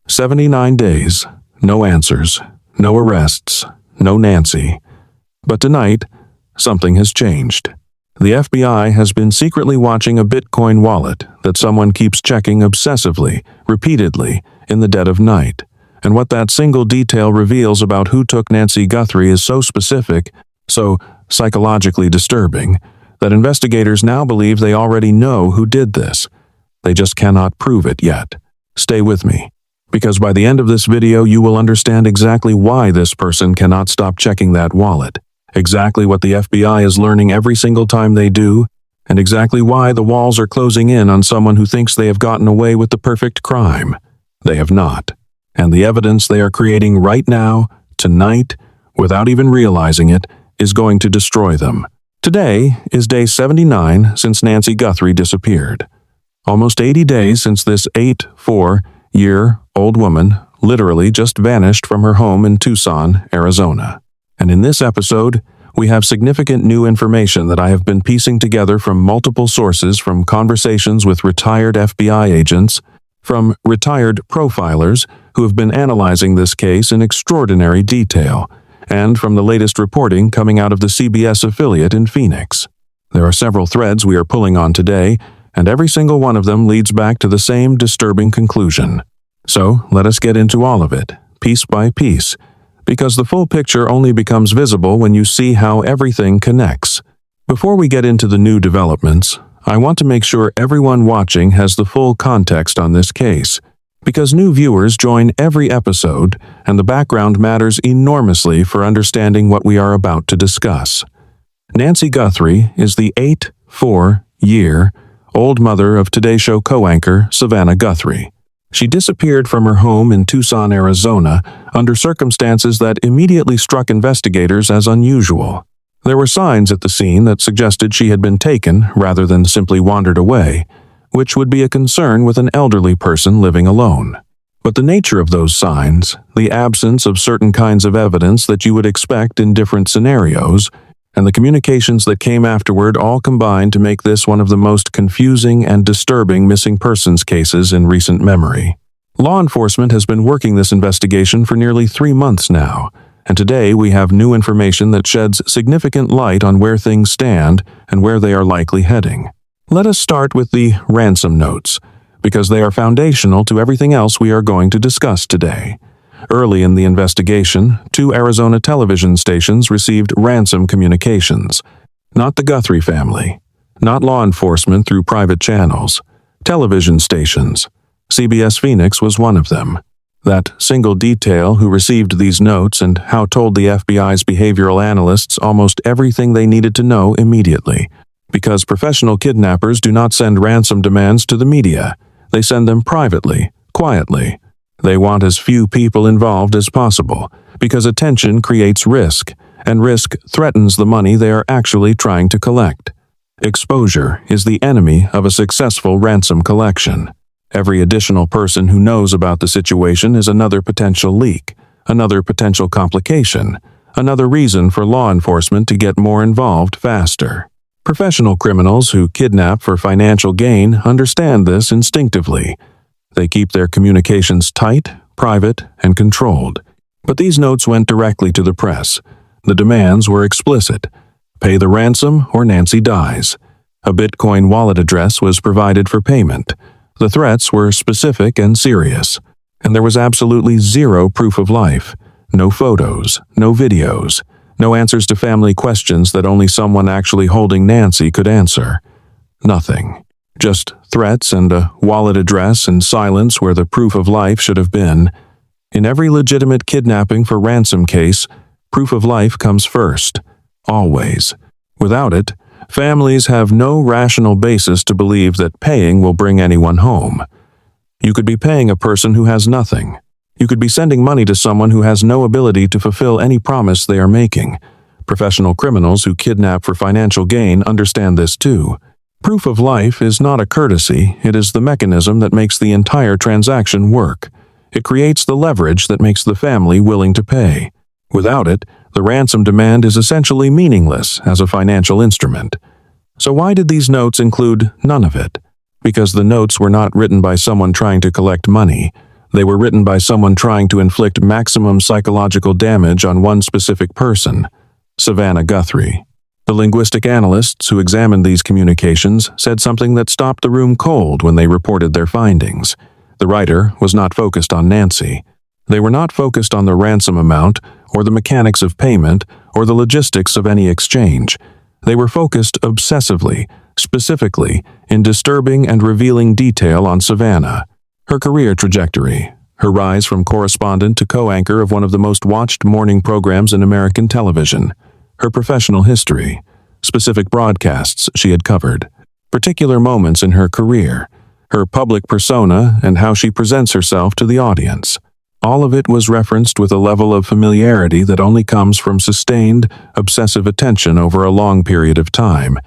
79 days, no answers, no arrests, no Nancy. But tonight, something has changed. The FBI has been secretly watching a Bitcoin wallet that someone keeps checking obsessively, repeatedly, in the dead of night. And what that single detail reveals about who took Nancy Guthrie is so specific, so psychologically disturbing, that investigators now believe they already know who did this. They just cannot prove it yet. Stay with me, because by the end of this video you will understand exactly why this person cannot stop checking that wallet, exactly what the FBI is learning every single time they do, and exactly why the walls are closing in on someone who thinks they have gotten away with the perfect crime. They have not. And the evidence they are creating right now, tonight, without even realizing it, is going to destroy them. Today is day 79 since Nancy Guthrie disappeared. Almost 80 days since this 84-year-old woman literally just vanished from her home in Tucson, Arizona. And in this episode, we have significant new information that I have been piecing together from multiple sources, from conversations with retired FBI agents, from retired profilers who have been analyzing this case in extraordinary detail, and from the latest reporting coming out of the CBS affiliate in Phoenix. There are several threads we are pulling on today, and every single one of them leads back to the same disturbing conclusion. So let us get into all of it, piece by piece, because the full picture only becomes visible when you see how everything connects. Before we get into the new developments, I want to make sure everyone watching has the full context on this case, because new viewers join every episode, and the background matters enormously for understanding what we are about to discuss. Nancy Guthrie is the 84-year-old mother of Today Show co-anchor Savannah Guthrie. She disappeared from her home in Tucson, Arizona, under circumstances that immediately struck investigators as unusual. There were signs at the scene that suggested she had been taken rather than simply wandered away, which would be a concern with an elderly person living alone. But the nature of those signs, the absence of certain kinds of evidence that you would expect in different scenarios, and the communications that came afterward all combined to make this one of the most confusing and disturbing missing persons cases in recent memory. Law enforcement has been working this investigation for nearly 3 months now, and today we have new information that sheds significant light on where things stand and where they are likely heading. Let us start with the ransom notes, because they are foundational to everything else we are going to discuss today. Early in the investigation, 2 Arizona television stations received ransom communications. Not the Guthrie family, not law enforcement through private channels, television stations. CBS Phoenix was one of them. That single detail who received these notes and how told the FBI's behavioral analysts almost everything they needed to know immediately. Because professional kidnappers do not send ransom demands to the media. They send them privately, quietly. They want as few people involved as possible, because attention creates risk, and risk threatens the money they are actually trying to collect. Exposure is the enemy of a successful ransom collection. Every additional person who knows about the situation is another potential leak, another potential complication, another reason for law enforcement to get more involved faster. Professional criminals who kidnap for financial gain understand this instinctively. They keep their communications tight, private, and controlled. But these notes went directly to the press. The demands were explicit. Pay the ransom or Nancy dies. A Bitcoin wallet address was provided for payment. The threats were specific and serious. And there was absolutely zero proof of life. No photos, no videos, no answers to family questions that only someone actually holding Nancy could answer. Nothing. Just threats and a wallet address and silence where the proof of life should have been. In every legitimate kidnapping for ransom case, proof of life comes first. Always. Without it, families have no rational basis to believe that paying will bring anyone home. You could be paying a person who has nothing. You could be sending money to someone who has no ability to fulfill any promise they are making. Professional criminals who kidnap for financial gain understand this too. Proof of life is not a courtesy, it is the mechanism that makes the entire transaction work. It creates the leverage that makes the family willing to pay. Without it, the ransom demand is essentially meaningless as a financial instrument. So why did these notes include none of it? Because the notes were not written by someone trying to collect money. They were written by someone trying to inflict maximum psychological damage on one specific person, Savannah Guthrie. The linguistic analysts who examined these communications said something that stopped the room cold when they reported their findings. The writer was not focused on Nancy. They were not focused on the ransom amount, or the mechanics of payment, or the logistics of any exchange. They were focused obsessively, specifically, in disturbing and revealing detail on Savannah. Her career trajectory, her rise from correspondent to co-anchor of one of the most watched morning programs in American television, her professional history, specific broadcasts she had covered, particular moments in her career, her public persona and how she presents herself to the audience. All of it was referenced with a level of familiarity that only comes from sustained, obsessive attention over a long period of time.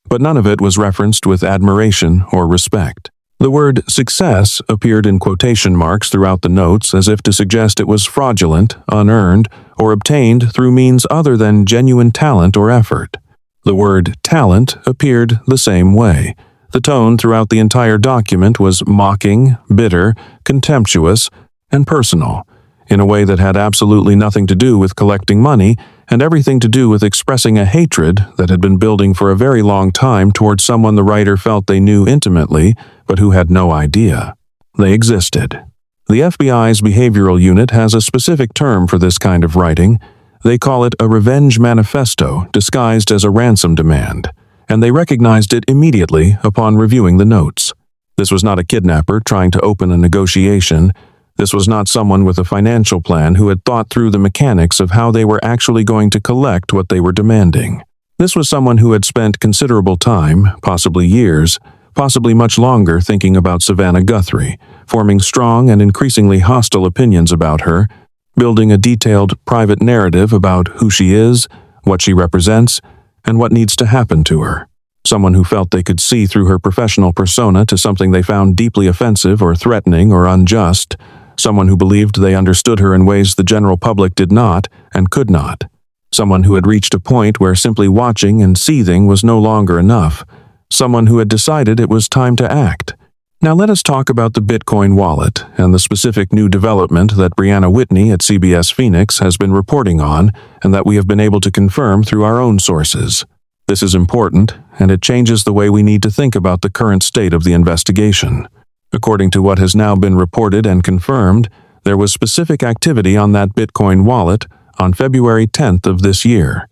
But none of it was referenced with admiration or respect. The word success appeared in quotation marks throughout the notes as if to suggest it was fraudulent, unearned, or obtained through means other than genuine talent or effort. The word talent appeared the same way. The tone throughout the entire document was mocking, bitter, contemptuous, and personal, in a way that had absolutely nothing to do with collecting money and everything to do with expressing a hatred that had been building for a very long time towards someone the writer felt they knew intimately, but who had no idea. They existed. The FBI's behavioral unit has a specific term for this kind of writing. They call it a revenge manifesto disguised as a ransom demand, and they recognized it immediately upon reviewing the notes. This was not a kidnapper trying to open a negotiation. This was not someone with a financial plan who had thought through the mechanics of how they were actually going to collect what they were demanding. This was someone who had spent considerable time, possibly years, possibly much longer, thinking about Savannah Guthrie, forming strong and increasingly hostile opinions about her, building a detailed private narrative about who she is, what she represents, and what needs to happen to her. Someone who felt they could see through her professional persona to something they found deeply offensive or threatening or unjust. Someone who believed they understood her in ways the general public did not and could not. Someone who had reached a point where simply watching and seething was no longer enough. Someone who had decided it was time to act. Now let us talk about the Bitcoin wallet and the specific new development that Brianna Whitney at CBS Phoenix has been reporting on and that we have been able to confirm through our own sources. This is important, and it changes the way we need to think about the current state of the investigation. According to what has now been reported and confirmed, there was specific activity on that Bitcoin wallet on February 10th of this year.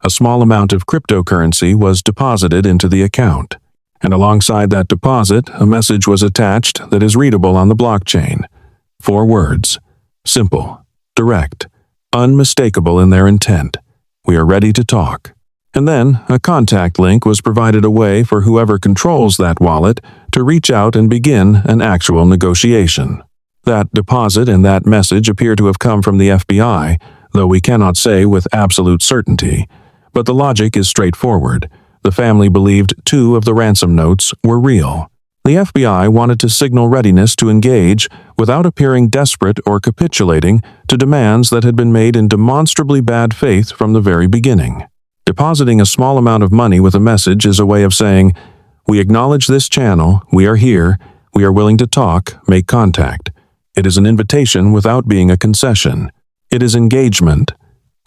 A small amount of cryptocurrency was deposited into the account, and alongside that deposit, a message was attached that is readable on the blockchain. 4 words: simple, direct, unmistakable in their intent. We are ready to talk. And then a contact link was provided a way for whoever controls that wallet to reach out and begin an actual negotiation. That deposit and that message appear to have come from the FBI, though we cannot say with absolute certainty. But the logic is straightforward. The family believed 2 of the ransom notes were real. The FBI wanted to signal readiness to engage without appearing desperate or capitulating to demands that had been made in demonstrably bad faith from the very beginning. Depositing a small amount of money with a message is a way of saying, "We acknowledge this channel, we are here, we are willing to talk, make contact." It is an invitation without being a concession. It is engagement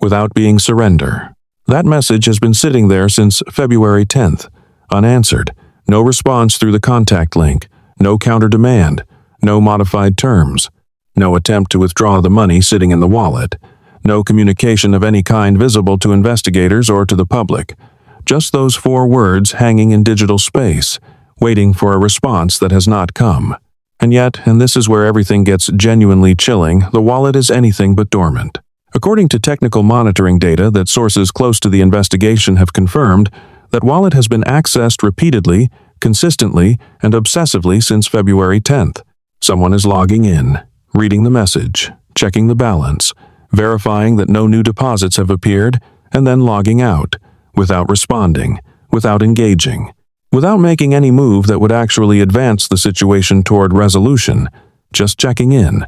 without being surrender. That message has been sitting there since February 10th, unanswered. No response through the contact link, no counter-demand, no modified terms, no attempt to withdraw the money sitting in the wallet. No communication of any kind visible to investigators or to the public. Just those 4 words hanging in digital space, waiting for a response that has not come. And yet, and this is where everything gets genuinely chilling, the wallet is anything but dormant. According to technical monitoring data that sources close to the investigation have confirmed, that wallet has been accessed repeatedly, consistently, and obsessively since February 10th. Someone is logging in, reading the message, checking the balance, verifying that no new deposits have appeared, and then logging out, without responding, without engaging, without making any move that would actually advance the situation toward resolution, just checking in,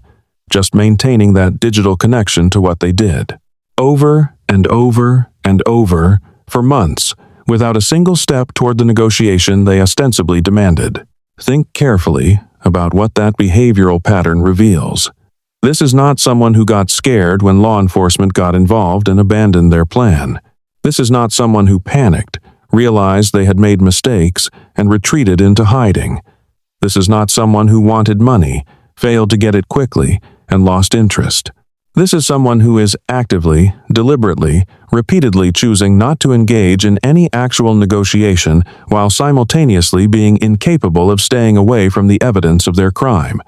just maintaining that digital connection to what they did. Over and over and over, for months, without a single step toward the negotiation they ostensibly demanded. Think carefully, about what that behavioral pattern reveals. This is not someone who got scared when law enforcement got involved and abandoned their plan. This is not someone who panicked, realized they had made mistakes, and retreated into hiding. This is not someone who wanted money, failed to get it quickly, and lost interest. This is someone who is actively, deliberately, repeatedly choosing not to engage in any actual negotiation while simultaneously being incapable of staying away from the evidence of their crime.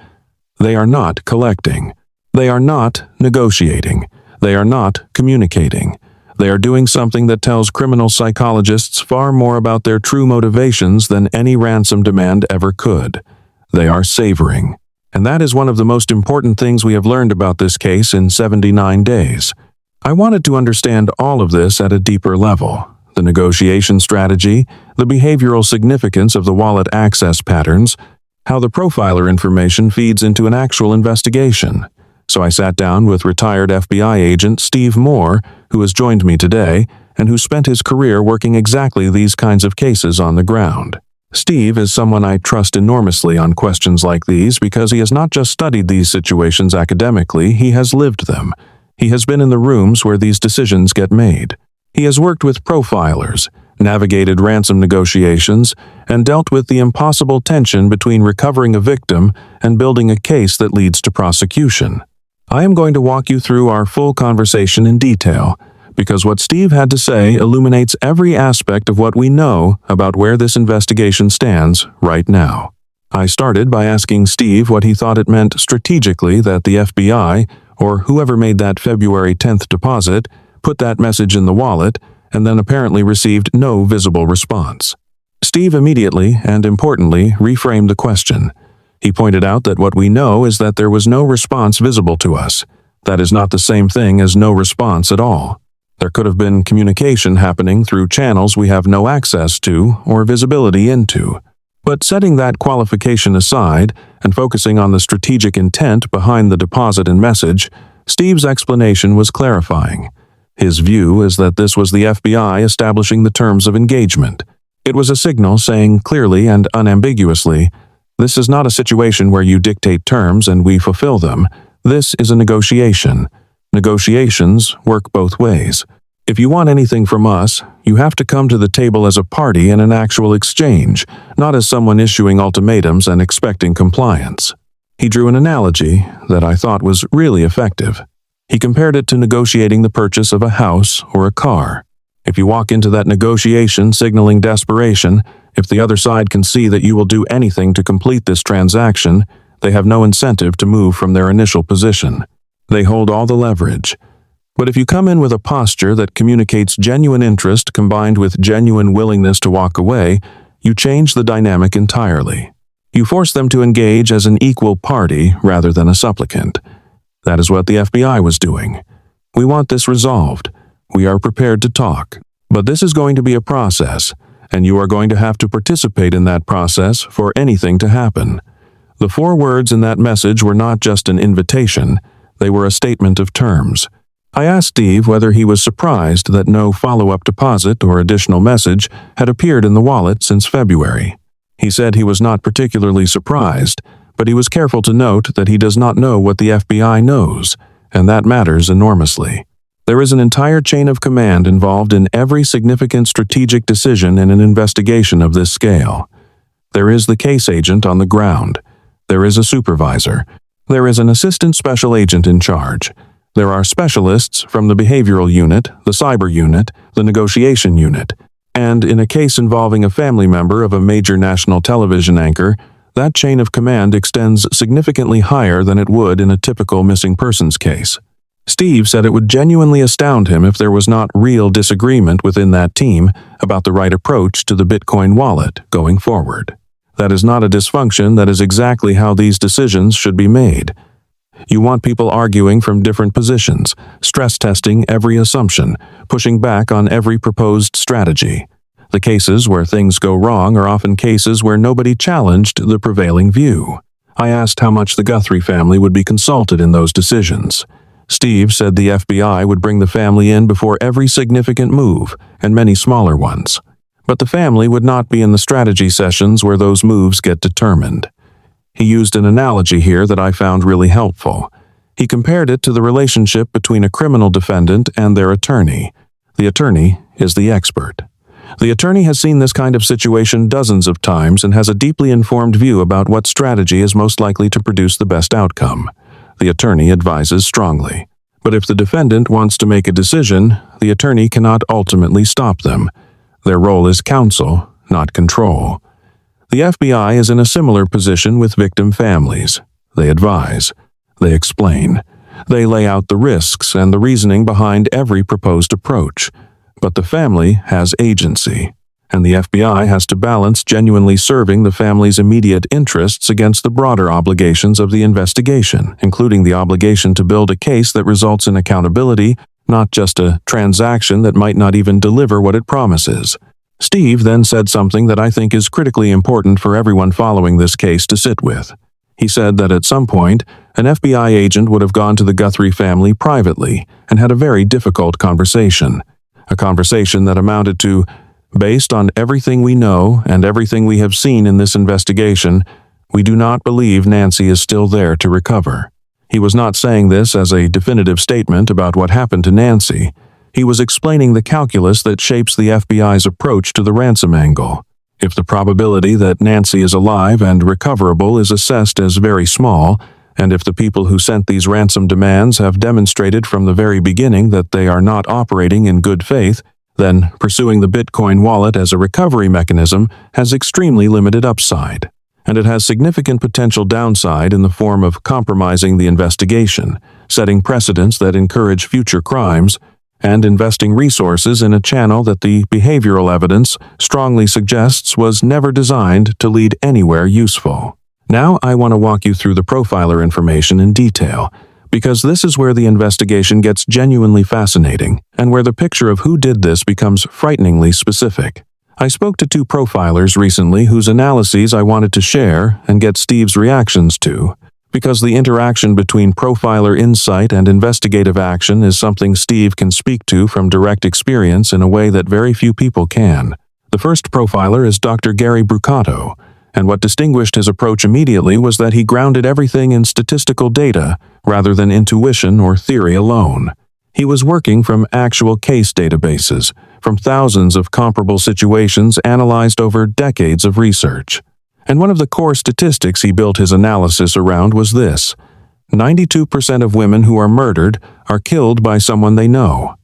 They are not collecting. They are not negotiating. They are not communicating. They are doing something that tells criminal psychologists far more about their true motivations than any ransom demand ever could. They are savoring. And that is one of the most important things we have learned about this case in 79 days. I wanted to understand all of this at a deeper level: the negotiation strategy, the behavioral significance of the wallet access patterns, how the profiler information feeds into an actual investigation. So I sat down with retired FBI agent Steve Moore, who has joined me today, and who spent his career working exactly these kinds of cases on the ground. Steve is someone I trust enormously on questions like these because he has not just studied these situations academically, he has lived them. He has been in the rooms where these decisions get made. He has worked with profilers, navigated ransom negotiations, and dealt with the impossible tension between recovering a victim and building a case that leads to prosecution. I am going to walk you through our full conversation in detail, because what Steve had to say illuminates every aspect of what we know about where this investigation stands right now. I started by asking Steve what he thought it meant strategically that the FBI, or whoever made that February 10th deposit, put that message in the wallet, and then apparently received no visible response. Steve immediately, and importantly, reframed the question. He pointed out that what we know is that there was no response visible to us. That is not the same thing as no response at all. There could have been communication happening through channels we have no access to or visibility into. But setting that qualification aside and focusing on the strategic intent behind the deposit and message, Steve's explanation was clarifying. His view is that this was the FBI establishing the terms of engagement. It was a signal saying clearly and unambiguously, "This is not a situation where you dictate terms and we fulfill them. This is a negotiation. Negotiations work both ways. If you want anything from us, you have to come to the table as a party in an actual exchange, not as someone issuing ultimatums and expecting compliance." He drew an analogy that I thought was really effective. He compared it to negotiating the purchase of a house or a car. If you walk into that negotiation signaling desperation, if the other side can see that you will do anything to complete this transaction, they have no incentive to move from their initial position. They hold all the leverage. But if you come in with a posture that communicates genuine interest combined with genuine willingness to walk away, you change the dynamic entirely. You force them to engage as an equal party rather than a supplicant. That is what the FBI was doing. We want this resolved. We are prepared to talk. But this is going to be a process, and you are going to have to participate in that process for anything to happen. The 4 words in that message were not just an invitation. They were a statement of terms. I asked Steve whether he was surprised that no follow-up deposit or additional message had appeared in the wallet since February. He said he was not particularly surprised, but he was careful to note that he does not know what the FBI knows, and that matters enormously. There is an entire chain of command involved in every significant strategic decision in an investigation of this scale. There is the case agent on the ground. There is a supervisor. There is an assistant special agent in charge. There are specialists from the behavioral unit, the cyber unit, the negotiation unit. And in a case involving a family member of a major national television anchor, that chain of command extends significantly higher than it would in a typical missing persons case. Steve said it would genuinely astound him if there was not real disagreement within that team about the right approach to the Bitcoin wallet going forward. That is not a dysfunction, that is exactly how these decisions should be made. You want people arguing from different positions, stress testing every assumption, pushing back on every proposed strategy. The cases where things go wrong are often cases where nobody challenged the prevailing view. I asked how much the Guthrie family would be consulted in those decisions. Steve said the FBI would bring the family in before every significant move, and many smaller ones. But the family would not be in the strategy sessions where those moves get determined. He used an analogy here that I found really helpful. He compared it to the relationship between a criminal defendant and their attorney. The attorney is the expert. The attorney has seen this kind of situation dozens of times and has a deeply informed view about what strategy is most likely to produce the best outcome. The attorney advises strongly. But if the defendant wants to make a decision, the attorney cannot ultimately stop them. Their role is counsel, not control. The FBI is in a similar position with victim families. They advise. They explain. They lay out the risks and the reasoning behind every proposed approach. But the family has agency, and the FBI has to balance genuinely serving the family's immediate interests against the broader obligations of the investigation, including the obligation to build a case that results in accountability, not just a transaction that might not even deliver what it promises. Steve then said something that I think is critically important for everyone following this case to sit with. He said that at some point, an FBI agent would have gone to the Guthrie family privately and had a very difficult conversation. A conversation that amounted to, based on everything we know and everything we have seen in this investigation, we do not believe Nancy is still there to recover. He was not saying this as a definitive statement about what happened to Nancy. He was explaining the calculus that shapes the FBI's approach to the ransom angle. If the probability that Nancy is alive and recoverable is assessed as very small, and if the people who sent these ransom demands have demonstrated from the very beginning that they are not operating in good faith, then pursuing the Bitcoin wallet as a recovery mechanism has extremely limited upside, and it has significant potential downside in the form of compromising the investigation, setting precedents that encourage future crimes, and investing resources in a channel that the behavioral evidence strongly suggests was never designed to lead anywhere useful. Now I want to walk you through the profiler information in detail, because this is where the investigation gets genuinely fascinating and where the picture of who did this becomes frighteningly specific. I spoke to two profilers recently whose analyses I wanted to share and get Steve's reactions to, because the interaction between profiler insight and investigative action is something Steve can speak to from direct experience in a way that very few people can. The first profiler is Dr. Gary Brucato, and what distinguished his approach immediately was that he grounded everything in statistical data rather than intuition or theory alone. He was working from actual case databases, from thousands of comparable situations analyzed over decades of research. And one of the core statistics he built his analysis around was this: 92% of women who are murdered are killed by someone they know.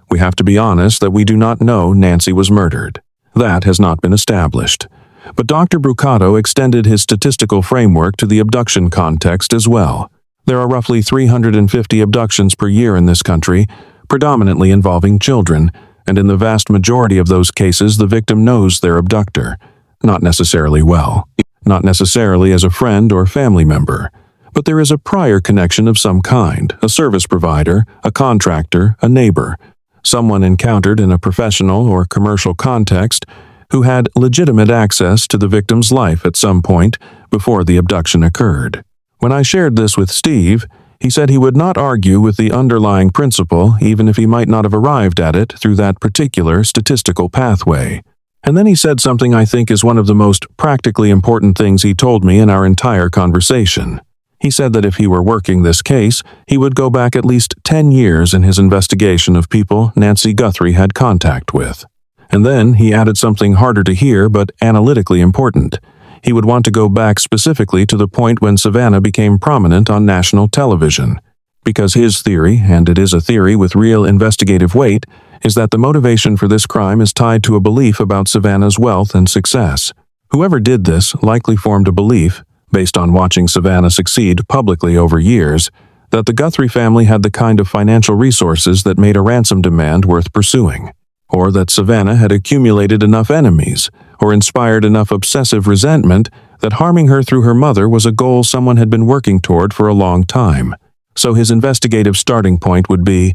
We have to be honest that we do not know Nancy was murdered. That has not been established. But Dr. Brucato extended his statistical framework to the abduction context as well. There are roughly 350 abductions per year in this country, predominantly involving children, and in the vast majority of those cases the victim knows their abductor. Not necessarily well, not necessarily as a friend or family member, but there is a prior connection of some kind, a service provider, a contractor, a neighbor, someone encountered in a professional or commercial context who had legitimate access to the victim's life at some point before the abduction occurred. When I shared this with Steve, he said he would not argue with the underlying principle even if he might not have arrived at it through that particular statistical pathway. And then he said something I think is one of the most practically important things he told me in our entire conversation. He said that if he were working this case, he would go back at least 10 years in his investigation of people Nancy Guthrie had contact with. And then he added something harder to hear but analytically important. He would want to go back specifically to the point when Savannah became prominent on national television. Because his theory, and it is a theory with real investigative weight, is that the motivation for this crime is tied to a belief about Savannah's wealth and success. Whoever did this likely formed a belief, based on watching Savannah succeed publicly over years, that the Guthrie family had the kind of financial resources that made a ransom demand worth pursuing, or that Savannah had accumulated enough enemies, or inspired enough obsessive resentment that harming her through her mother was a goal someone had been working toward for a long time. So his investigative starting point would be,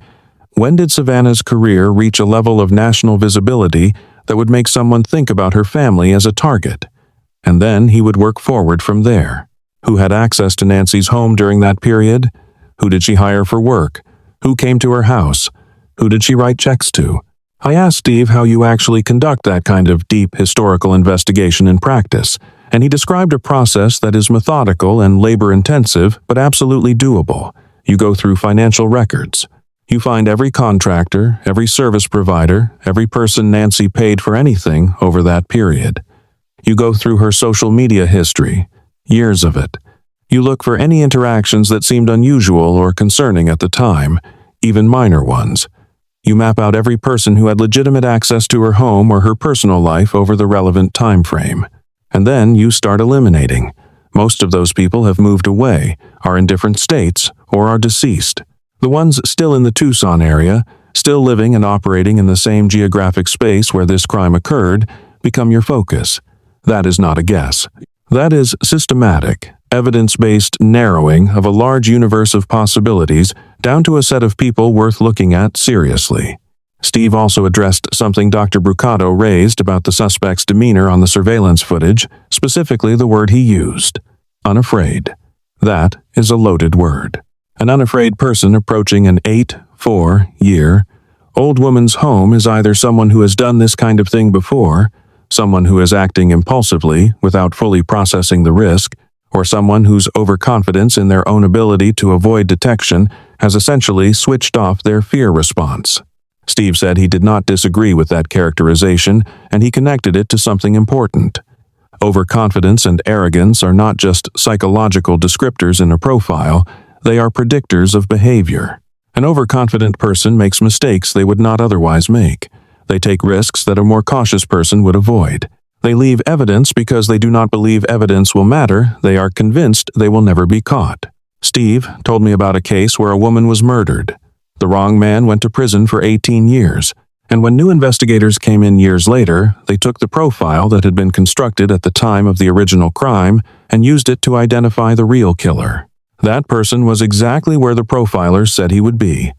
when did Savannah's career reach a level of national visibility that would make someone think about her family as a target? And then he would work forward from there. Who had access to Nancy's home during that period? Who did she hire for work? Who came to her house? Who did she write checks to? I asked Steve how you actually conduct that kind of deep historical investigation in practice, and he described a process that is methodical and labor-intensive but absolutely doable. You go through financial records. You find every contractor, every service provider, every person Nancy paid for anything over that period. You go through her social media history, years of it. You look for any interactions that seemed unusual or concerning at the time, even minor ones. You map out every person who had legitimate access to her home or her personal life over the relevant time frame. And then you start eliminating. Most of those people have moved away, are in different states, or are deceased. The ones still in the Tucson area, still living and operating in the same geographic space where this crime occurred, become your focus. That is not a guess. That is systematic, evidence-based narrowing of a large universe of possibilities down to a set of people worth looking at seriously. Steve also addressed something Dr. Brucato raised about the suspect's demeanor on the surveillance footage, specifically the word he used, unafraid. That is a loaded word. An unafraid person approaching an 8-4-year-old woman's home is either someone who has done this kind of thing before, someone who is acting impulsively without fully processing the risk, or someone whose overconfidence in their own ability to avoid detection has essentially switched off their fear response. Steve said he did not disagree with that characterization, and he connected it to something important. Overconfidence and arrogance are not just psychological descriptors in a profile, they are predictors of behavior. An overconfident person makes mistakes they would not otherwise make. They take risks that a more cautious person would avoid. They leave evidence because they do not believe evidence will matter. They are convinced they will never be caught. Steve told me about a case where a woman was murdered. The wrong man went to prison for 18 years, and when new investigators came in years later, they took the profile that had been constructed at the time of the original crime and used it to identify the real killer. That person was exactly where the profilers said he would be.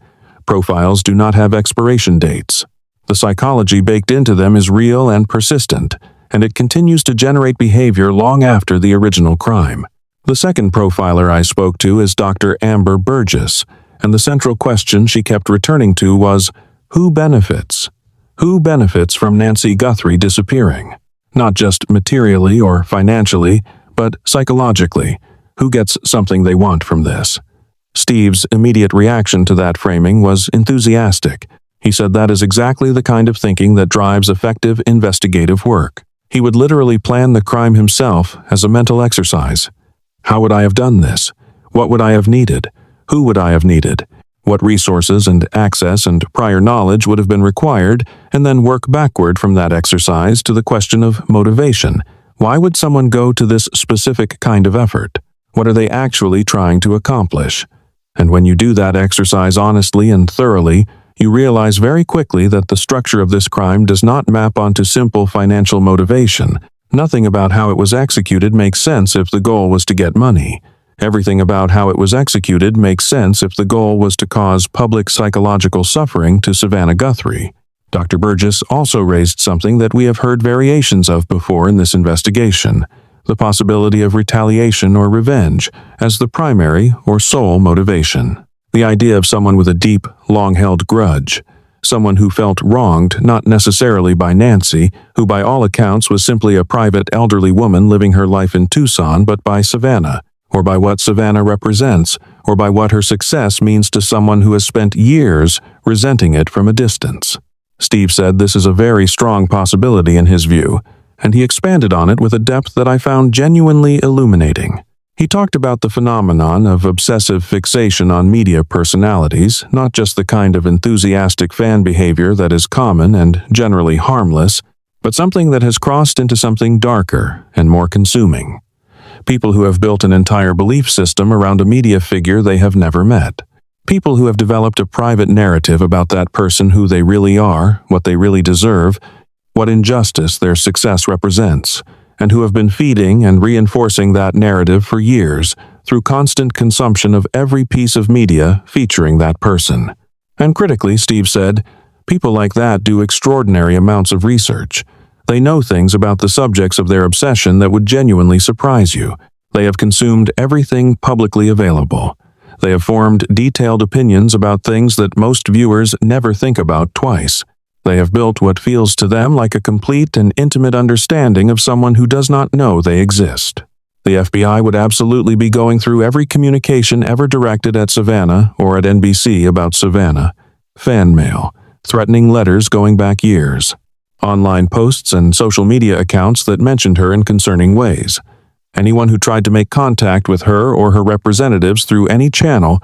Profiles do not have expiration dates. The psychology baked into them is real and persistent, and it continues to generate behavior long after the original crime. The second profiler I spoke to is Dr. Amber Burgess, and the central question she kept returning to was, who benefits? Who benefits from Nancy Guthrie disappearing? Not just materially or financially, but psychologically. Who gets something they want from this? Steve's immediate reaction to that framing was enthusiastic. He said that is exactly the kind of thinking that drives effective investigative work. He would literally plan the crime himself as a mental exercise. How would I have done this? What would I have needed? Who would I have needed? What resources and access and prior knowledge would have been required, and then work backward from that exercise to the question of motivation. Why would someone go to this specific kind of effort? What are they actually trying to accomplish? And when you do that exercise honestly and thoroughly, you realize very quickly that the structure of this crime does not map onto simple financial motivation. Nothing about how it was executed makes sense if the goal was to get money. Everything about how it was executed makes sense if the goal was to cause public psychological suffering to Savannah Guthrie. Dr. Burgess also raised something that we have heard variations of before in this investigation, the possibility of retaliation or revenge as the primary or sole motivation. The idea of someone with a deep, long-held grudge, someone who felt wronged not necessarily by Nancy, who by all accounts was simply a private elderly woman living her life in Tucson, but by Savannah, or by what Savannah represents, or by what her success means to someone who has spent years resenting it from a distance. Steve said this is a very strong possibility in his view, and he expanded on it with a depth that I found genuinely illuminating. He talked about the phenomenon of obsessive fixation on media personalities, not just the kind of enthusiastic fan behavior that is common and generally harmless, but something that has crossed into something darker and more consuming. People who have built an entire belief system around a media figure they have never met. People who have developed a private narrative about that person, who they really are, what they really deserve, what injustice their success represents, and who have been feeding and reinforcing that narrative for years through constant consumption of every piece of media featuring that person. And critically, Steve said, people like that do extraordinary amounts of research. They know things about the subjects of their obsession that would genuinely surprise you. They have consumed everything publicly available. They have formed detailed opinions about things that most viewers never think about twice. They have built what feels to them like a complete and intimate understanding of someone who does not know they exist. The FBI would absolutely be going through every communication ever directed at Savannah or at NBC about Savannah. Fan mail, threatening letters going back years, online posts and social media accounts that mentioned her in concerning ways. Anyone who tried to make contact with her or her representatives through any channel,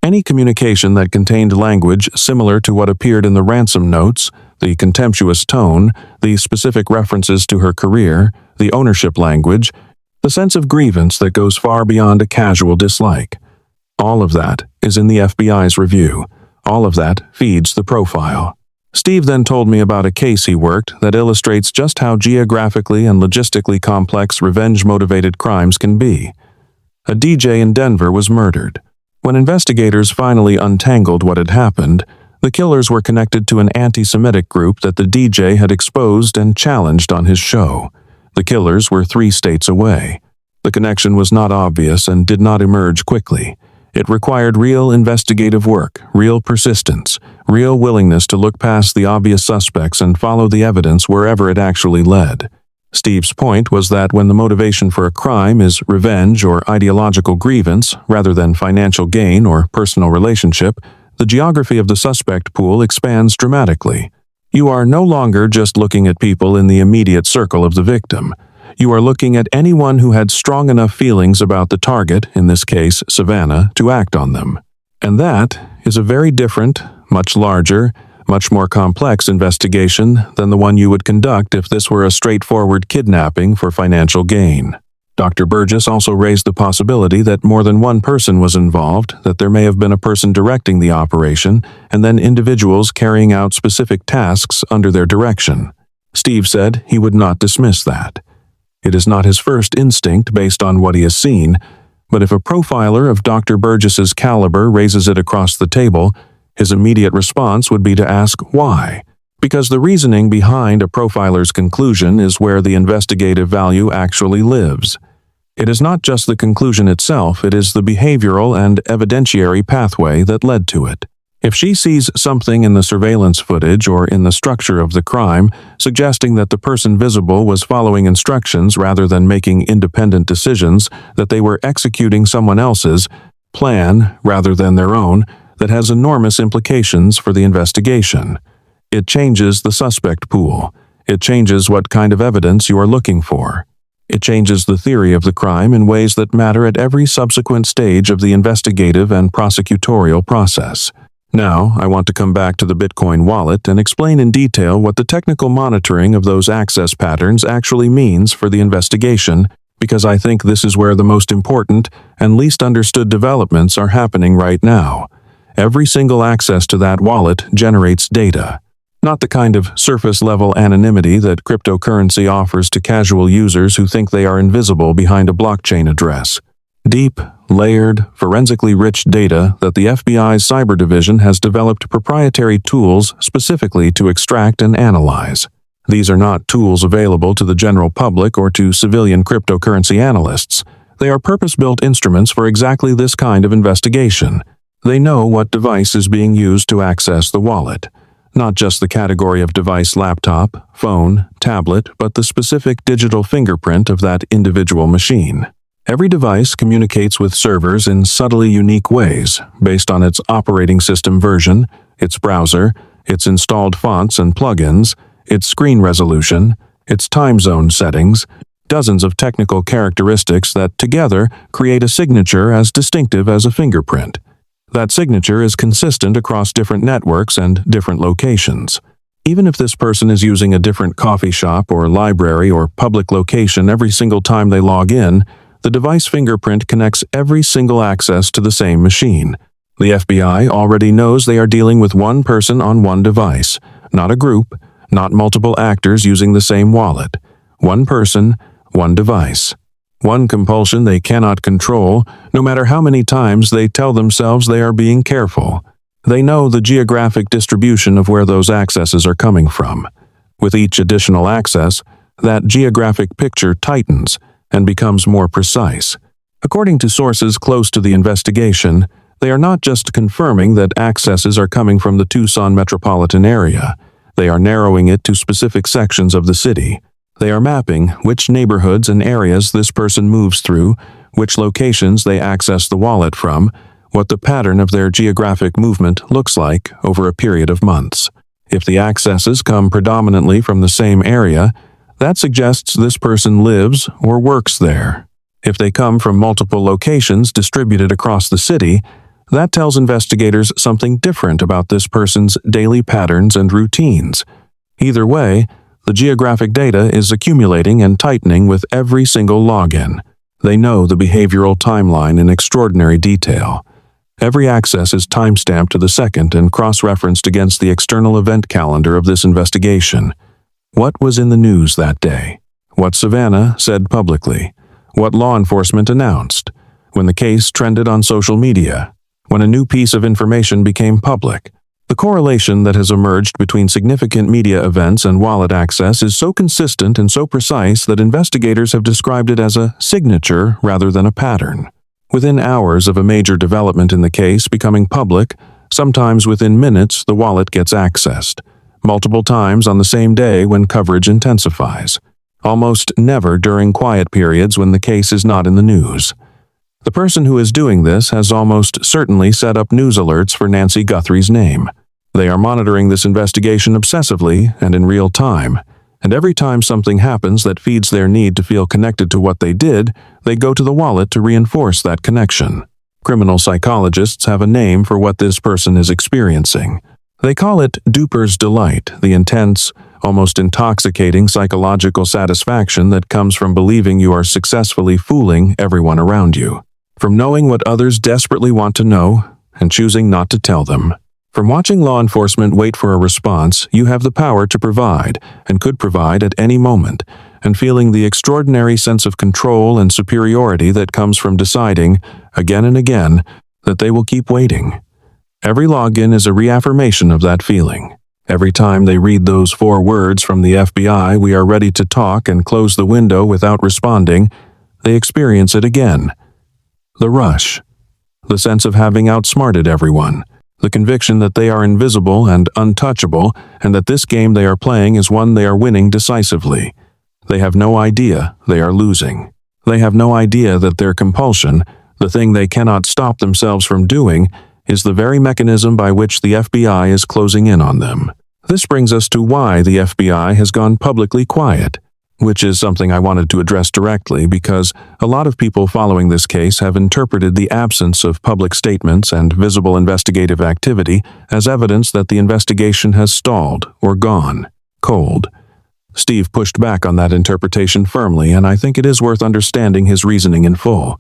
any communication that contained language similar to what appeared in the ransom notes, the contemptuous tone, the specific references to her career, the ownership language, the sense of grievance that goes far beyond a casual dislike. All of that is in the FBI's review. All of that feeds the profile. Steve then told me about a case he worked that illustrates just how geographically and logistically complex revenge-motivated crimes can be. A DJ in Denver was murdered. When investigators finally untangled what had happened, the killers were connected to an anti-Semitic group that the DJ had exposed and challenged on his show. The killers were 3 states away. The connection was not obvious and did not emerge quickly. It required real investigative work, real persistence, real willingness to look past the obvious suspects and follow the evidence wherever it actually led. Steve's point was that when the motivation for a crime is revenge or ideological grievance rather than financial gain or personal relationship, the geography of the suspect pool expands dramatically. You are no longer just looking at people in the immediate circle of the victim. You are looking at anyone who had strong enough feelings about the target, in this case Savannah, to act on them. And that is a very different, much larger, much more complex investigation than the one you would conduct if this were a straightforward kidnapping for financial gain. Dr. Burgess also raised the possibility that more than one person was involved, that there may have been a person directing the operation, and then individuals carrying out specific tasks under their direction. Steve said he would not dismiss that. It is not his first instinct based on what he has seen, but if a profiler of Dr. Burgess's caliber raises it across the table, his immediate response would be to ask why. Because the reasoning behind a profiler's conclusion is where the investigative value actually lives. It is not just the conclusion itself, it is the behavioral and evidentiary pathway that led to it. If she sees something in the surveillance footage or in the structure of the crime suggesting that the person visible was following instructions rather than making independent decisions, that they were executing someone else's plan rather than their own, that has enormous implications for the investigation. It changes the suspect pool. It changes what kind of evidence you are looking for. It changes the theory of the crime in ways that matter at every subsequent stage of the investigative and prosecutorial process. Now, I want to come back to the Bitcoin wallet and explain in detail what the technical monitoring of those access patterns actually means for the investigation, because I think this is where the most important and least understood developments are happening right now. Every single access to that wallet generates data. Not the kind of surface-level anonymity that cryptocurrency offers to casual users who think they are invisible behind a blockchain address. Deep, layered, forensically rich data that the FBI's cyber division has developed proprietary tools specifically to extract and analyze. These are not tools available to the general public or to civilian cryptocurrency analysts. They are purpose-built instruments for exactly this kind of investigation. They know what device is being used to access the wallet. Not just the category of device laptop, phone, tablet, but the specific digital fingerprint of that individual machine. Every device communicates with servers in subtly unique ways, based on its operating system version, its browser, its installed fonts and plugins, its screen resolution, its time zone settings, dozens of technical characteristics that together create a signature as distinctive as a fingerprint. That signature is consistent across different networks and different locations. Even if this person is using a different coffee shop or library or public location every single time they log in, the device fingerprint connects every single access to the same machine. The FBI already knows they are dealing with one person on one device, not a group, not multiple actors using the same wallet. One person, one device. One compulsion they cannot control, no matter how many times they tell themselves they are being careful. They know the geographic distribution of where those accesses are coming from. With each additional access, that geographic picture tightens and becomes more precise. According to sources close to the investigation, they are not just confirming that accesses are coming from the Tucson metropolitan area. They are narrowing it to specific sections of the city. They are mapping which neighborhoods and areas this person moves through, which locations they access the wallet from, what the pattern of their geographic movement looks like over a period of months. If the accesses come predominantly from the same area, that suggests this person lives or works there. If they come from multiple locations distributed across the city, that tells investigators something different about this person's daily patterns and routines. Either way, the geographic data is accumulating and tightening with every single login. They know the behavioral timeline in extraordinary detail. Every access is timestamped to the second and cross-referenced against the external event calendar of this investigation. What was in the news that day? What Savannah said publicly? What law enforcement announced? When the case trended on social media? When a new piece of information became public? The correlation that has emerged between significant media events and wallet access is so consistent and so precise that investigators have described it as a signature rather than a pattern. Within hours of a major development in the case becoming public, sometimes within minutes the wallet gets accessed. Multiple times on the same day when coverage intensifies. Almost never during quiet periods when the case is not in the news. The person who is doing this has almost certainly set up news alerts for Nancy Guthrie's name. They are monitoring this investigation obsessively and in real time, and every time something happens that feeds their need to feel connected to what they did, they go to the wallet to reinforce that connection. Criminal psychologists have a name for what this person is experiencing. They call it duper's delight, the intense, almost intoxicating psychological satisfaction that comes from believing you are successfully fooling everyone around you. From knowing what others desperately want to know and choosing not to tell them. From watching law enforcement wait for a response, you have the power to provide, and could provide at any moment, and feeling the extraordinary sense of control and superiority that comes from deciding, again and again, that they will keep waiting. Every login is a reaffirmation of that feeling. Every time they read those 4 words from the FBI, "We are ready to talk," and close the window without responding, they experience it again. The rush. The sense of having outsmarted everyone. The conviction that they are invisible and untouchable, and that this game they are playing is one they are winning decisively. They have no idea they are losing. They have no idea that their compulsion, the thing they cannot stop themselves from doing, is the very mechanism by which the FBI is closing in on them. This brings us to why the FBI has gone publicly quiet, which is something I wanted to address directly because a lot of people following this case have interpreted the absence of public statements and visible investigative activity as evidence that the investigation has stalled or gone cold. Steve pushed back on that interpretation firmly, and I think it is worth understanding his reasoning in full.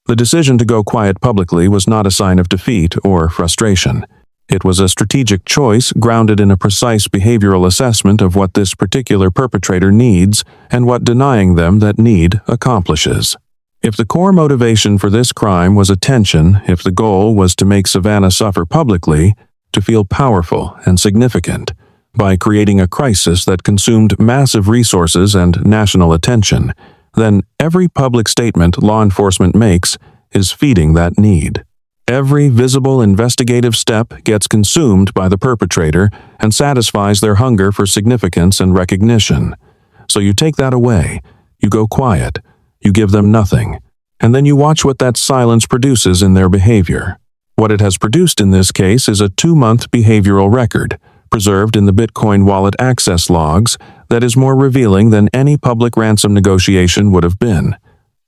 The decision to go quiet publicly was not a sign of defeat or frustration. It was a strategic choice grounded in a precise behavioral assessment of what this particular perpetrator needs and what denying them that need accomplishes. If the core motivation for this crime was attention, if the goal was to make Savannah suffer publicly, to feel powerful and significant, by creating a crisis that consumed massive resources and national attention, then every public statement law enforcement makes is feeding that need. Every visible investigative step gets consumed by the perpetrator and satisfies their hunger for significance and recognition. So you take that away, you go quiet, you give them nothing, and then you watch what that silence produces in their behavior. What it has produced in this case is a 2-month behavioral record, preserved in the Bitcoin wallet access logs, that is more revealing than any public ransom negotiation would have been.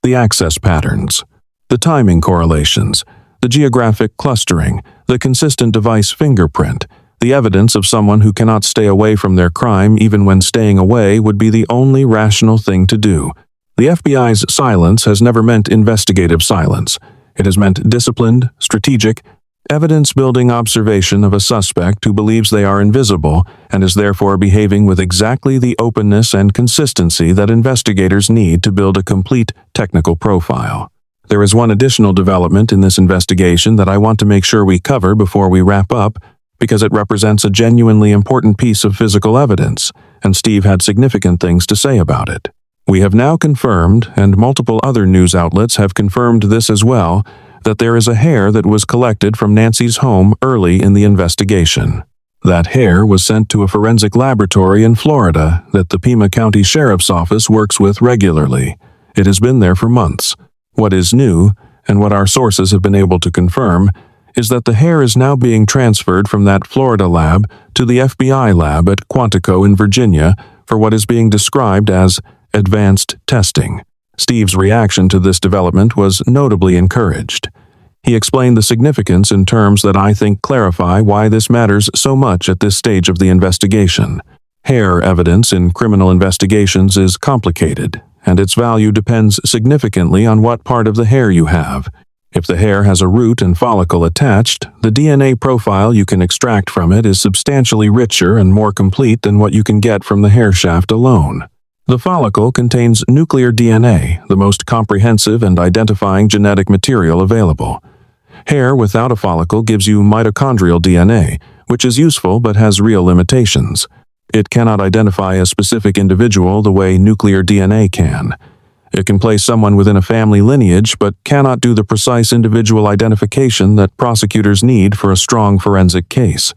The access patterns, the timing correlations, the geographic clustering, the consistent device fingerprint, the evidence of someone who cannot stay away from their crime even when staying away would be the only rational thing to do. The FBI's silence has never meant investigative silence. It has meant disciplined, strategic, evidence-building observation of a suspect who believes they are invisible and is therefore behaving with exactly the openness and consistency that investigators need to build a complete technical profile. There is one additional development in this investigation that I want to make sure we cover before we wrap up, because it represents a genuinely important piece of physical evidence, and Steve had significant things to say about it. We have now confirmed, and multiple other news outlets have confirmed this as well, that there is a hair that was collected from Nancy's home early in the investigation. That hair was sent to a forensic laboratory in Florida that the Pima County Sheriff's Office works with regularly. It has been there for months. What is new, and what our sources have been able to confirm, is that the hair is now being transferred from that Florida lab to the FBI lab at Quantico in Virginia for what is being described as advanced testing. Steve's reaction to this development was notably encouraged. He explained the significance in terms that I think clarify why this matters so much at this stage of the investigation. Hair evidence in criminal investigations is complicated, and its value depends significantly on what part of the hair you have. If the hair has a root and follicle attached, the DNA profile you can extract from it is substantially richer and more complete than what you can get from the hair shaft alone. The follicle contains nuclear DNA, the most comprehensive and identifying genetic material available. Hair without a follicle gives you mitochondrial DNA, which is useful but has real limitations. It cannot identify a specific individual the way nuclear DNA can. It can place someone within a family lineage but cannot do the precise individual identification that prosecutors need for a strong forensic case.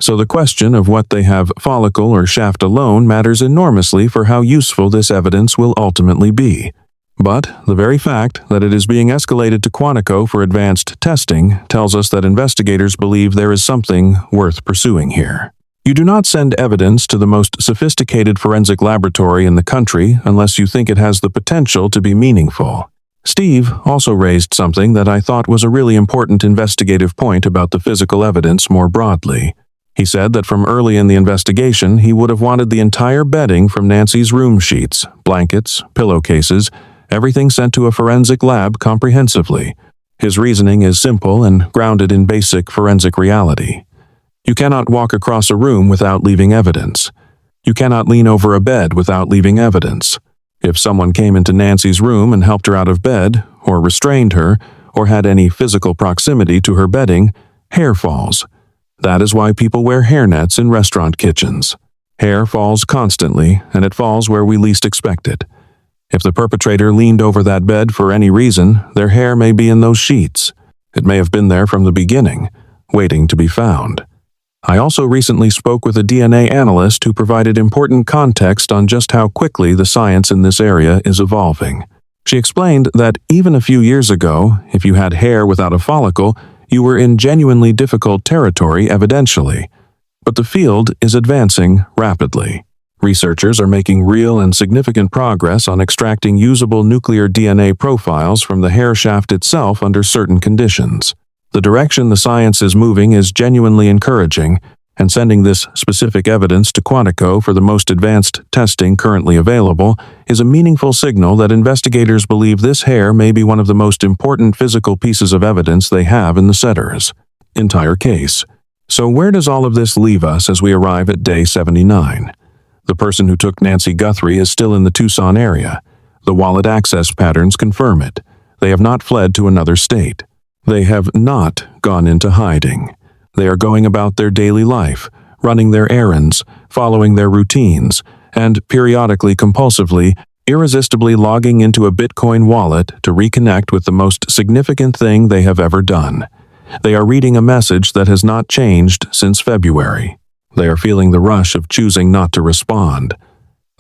So the question of what they have follicle or shaft alone matters enormously for how useful this evidence will ultimately be. But the very fact that it is being escalated to Quantico for advanced testing tells us that investigators believe there is something worth pursuing here. You do not send evidence to the most sophisticated forensic laboratory in the country unless you think it has the potential to be meaningful. Steve also raised something that I thought was a really important investigative point about the physical evidence more broadly. He said that from early in the investigation, he would have wanted the entire bedding from Nancy's room sheets, blankets, pillowcases, everything sent to a forensic lab comprehensively. His reasoning is simple and grounded in basic forensic reality. You cannot walk across a room without leaving evidence. You cannot lean over a bed without leaving evidence. If someone came into Nancy's room and helped her out of bed, or restrained her, or had any physical proximity to her bedding, hair falls. That is why people wear hairnets in restaurant kitchens. Hair falls constantly, and it falls where we least expect it. If the perpetrator leaned over that bed for any reason, their hair may be in those sheets. It may have been there from the beginning, waiting to be found. I also recently spoke with a DNA analyst who provided important context on just how quickly the science in this area is evolving. She explained that even a few years ago, if you had hair without a follicle, you were in genuinely difficult territory evidentially. But the field is advancing rapidly. Researchers are making real and significant progress on extracting usable nuclear DNA profiles from the hair shaft itself under certain conditions. The direction the science is moving is genuinely encouraging, and sending this specific evidence to Quantico for the most advanced testing currently available is a meaningful signal that investigators believe this hair may be one of the most important physical pieces of evidence they have in the Setter's entire case. So where does all of this leave us as we arrive at day 79? The person who took Nancy Guthrie is still in the Tucson area. The wallet access patterns confirm it. They have not fled to another state. They have not gone into hiding. They are going about their daily life, running their errands, following their routines, and periodically compulsively, irresistibly logging into a Bitcoin wallet to reconnect with the most significant thing they have ever done. They are reading a message that has not changed since February. They are feeling the rush of choosing not to respond.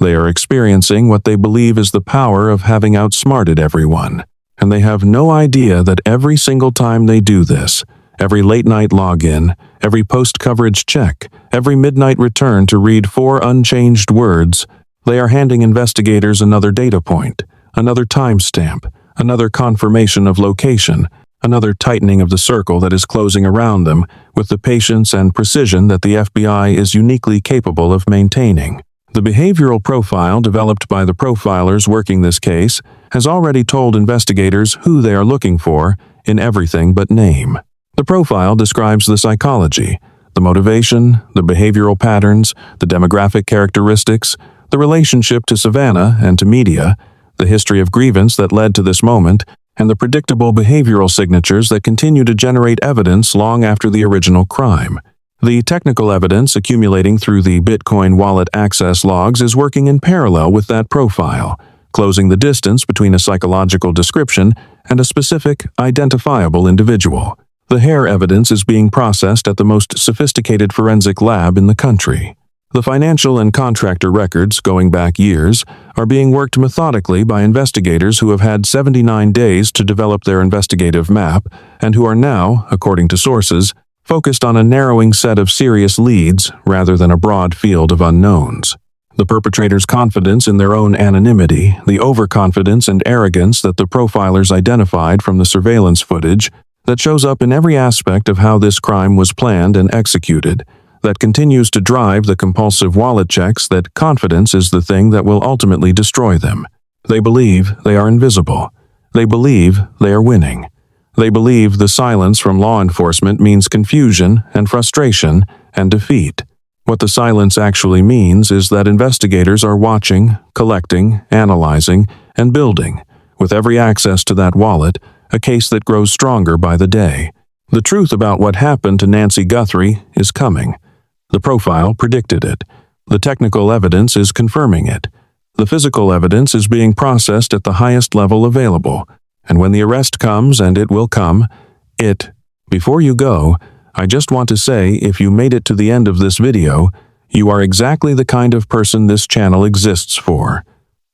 They are experiencing what they believe is the power of having outsmarted everyone, and they have no idea that every single time they do this, every late-night login, every post-coverage check, every midnight return to read 4 unchanged words, they are handing investigators another data point, another timestamp, another confirmation of location, another tightening of the circle that is closing around them with the patience and precision that the FBI is uniquely capable of maintaining. The behavioral profile developed by the profilers working this case has already told investigators who they are looking for in everything but name. The profile describes the psychology, the motivation, the behavioral patterns, the demographic characteristics, the relationship to Savannah and to media, the history of grievance that led to this moment, and the predictable behavioral signatures that continue to generate evidence long after the original crime. The technical evidence accumulating through the Bitcoin wallet access logs is working in parallel with that profile, closing the distance between a psychological description and a specific, identifiable individual. The hair evidence is being processed at the most sophisticated forensic lab in the country. The financial and contractor records, going back years, are being worked methodically by investigators who have had 79 days to develop their investigative map and who are now, according to sources, focused on a narrowing set of serious leads rather than a broad field of unknowns. The perpetrator's confidence in their own anonymity, the overconfidence and arrogance that the profilers identified from the surveillance footage that shows up in every aspect of how this crime was planned and executed, that continues to drive the compulsive wallet checks that confidence is the thing that will ultimately destroy them. They believe they are invisible. They believe they are winning. They believe the silence from law enforcement means confusion and frustration and defeat. What the silence actually means is that investigators are watching, collecting, analyzing, and building, with every access to that wallet, a case that grows stronger by the day. The truth about what happened to Nancy Guthrie is coming. The profile predicted it. The technical evidence is confirming it. The physical evidence is being processed at the highest level available. And when the arrest comes, and it will come, before you go, I just want to say if you made it to the end of this video, you are exactly the kind of person this channel exists for.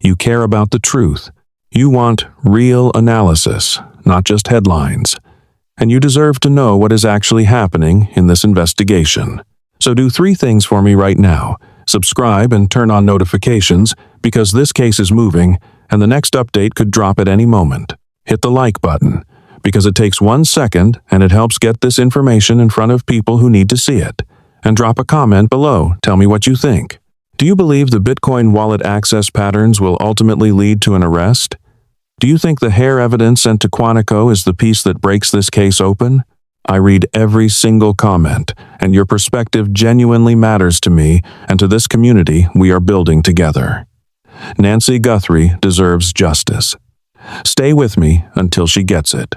You care about the truth. You want real analysis, not just headlines. And you deserve to know what is actually happening in this investigation. So do 3 things for me right now. Subscribe and turn on notifications because this case is moving and the next update could drop at any moment. Hit the like button because it takes 1 second and it helps get this information in front of people who need to see it. And drop a comment below. Tell me what you think. Do you believe the Bitcoin wallet access patterns will ultimately lead to an arrest? Do you think the hair evidence sent to Quantico is the piece that breaks this case open? I read every single comment, and your perspective genuinely matters to me and to this community we are building together. Nancy Guthrie deserves justice. Stay with me until she gets it.